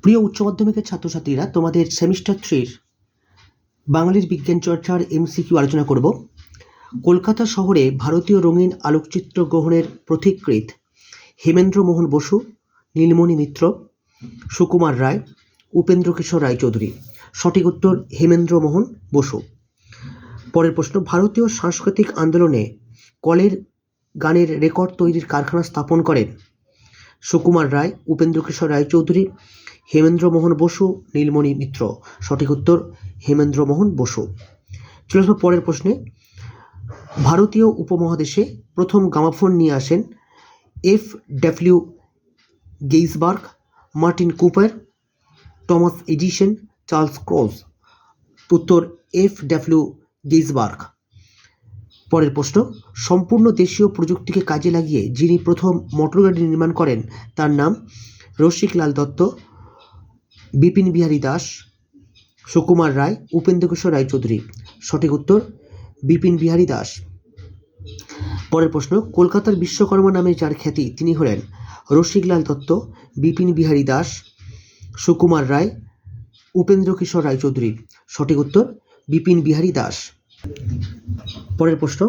প্রিয় উচ্চ মাধ্যমিকের ছাত্রছাত্রীরা, তোমাদের সেমিস্টার 3 বাঙালির বিজ্ঞান চর্চার এমসিকিউ আলোচনা করব। কলকাতা শহরে ভারতীয় রঙিন আলোকচিত্র গ্রহণের পথিকৃৎ হেমেন্দ্র মোহন বসু, নীলমণি মিত্র, সুকুমার রায়, উপেন্দ্র কিশোর রায়চৌধুরী। সঠিক উত্তর হেমেন্দ্র মোহন বসু। পরের প্রশ্ন, ভারতীয় সাংস্কৃতিক আন্দোলনে কলের গানের রেকর্ড তৈরির কারখানা স্থাপন করেন সুকুমার রায়, উপেন্দ্র কিশোর রায়চৌধুরী, হেমেন্দ্র মোহন বসু, নীলমণি মিত্র। সঠিক উত্তর হেমেন্দ্র মোহন বসু। চলে আসবো পরের প্রশ্নে। ভারতীয় উপমহাদেশে প্রথম গ্রামাফোন নিয়ে আসেন F.W. Gaisberg, Martin Cooper, Thomas Edison, Charles Cros. উত্তর F.W. গেইসবার্গ। পরের প্রশ্ন, সম্পূর্ণ দেশীয় প্রযুক্তিকে কাজে লাগিয়ে যিনি প্রথম মোটরগাড়ি নির্মাণ করেন তার নাম রসিকলাল দত্ত, বিপিন বিহারী দাস, সুকুমার রায়, উপেন্দ্র কিশোর রায়চৌধুরী। সঠিক উত্তর বিপিন বিহারী দাস। পরের প্রশ্ন, কলকাতার বিশ্বকর্মা নামে যার খ্যাতি তিনি হলেন রসিকলাল দত্ত, বিপিন বিহারী দাস, সুকুমার রায়, উপেন্দ্র কিশোর রায়চৌধুরী। সঠিক উত্তর বিপিন বিহারী দাস। পরের প্রশ্ন,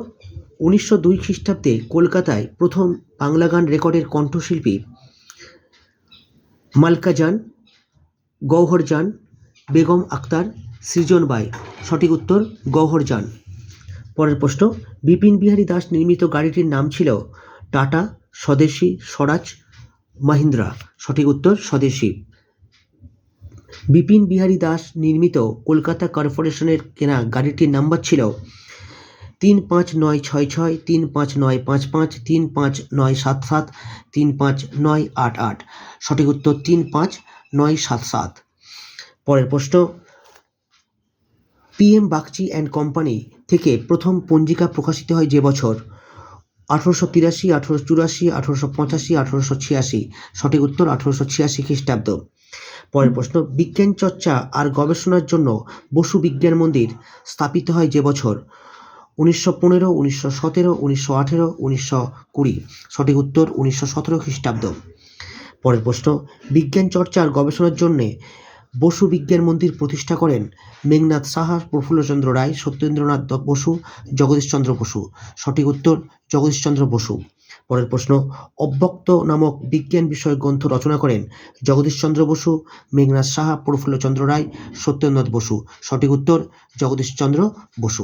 1902 খ্রিস্টাব্দে কলকাতায় প্রথম বাংলা গান রেকর্ডের কণ্ঠশিল্পী মালকা জান, গৌহর জান, বেগম আক্তার, সৃজন বাই। সঠিক উত্তর গৌহর জান। পরের প্রশ্ন, বিপিন বিহারী দাস নির্মিত গাড়িটির নাম ছিল টাটা, স্বদেশী, স্বরাজ, মাহিন্দ্রা। সঠিক উত্তর স্বদেশী। বিপিন বিহারী দাস নির্মিত কলকাতা কর্পোরেশনের কেনা গাড়িটির নাম্বার ছিল 35966, 35955, 35977, 35988। সঠিক উত্তর 35977। পরের প্রশ্ন, PM বাগচি অ্যান্ড কোম্পানি থেকে প্রথম পঞ্জিকা প্রকাশিত হয় যে বছর 1883, 1884, 1885, 1886। সঠিক উত্তর 1886 খ্রিস্টাব্দ। পরের প্রশ্ন, বিজ্ঞান চর্চা আর গবেষণার জন্য বসু বিজ্ঞান মন্দির স্থাপিত হয় যে বছর 1915, 1917, 1918, 1920। সঠিক উত্তর 1917 খ্রিস্টাব্দ। পরের প্রশ্ন, বিজ্ঞান চর্চা আর গবেষণার জন্যে বসু বিজ্ঞান মন্দির প্রতিষ্ঠা করেন মেঘনাদ সাহা, প্রফুল্লচন্দ্র রায়, সত্যেন্দ্রনাথ বসু, জগদীশচন্দ্র বসু। সঠিক উত্তর জগদীশচন্দ্র বসু। পরের প্রশ্ন, অব্যক্ত নামক বিজ্ঞান বিষয়ক গ্রন্থ রচনা করেন জগদীশচন্দ্র বসু, মেঘনাদ সাহা, প্রফুল্লচন্দ্র রায়, সত্যেন্দ্রনাথ বসু। সঠিক উত্তর জগদীশচন্দ্র বসু।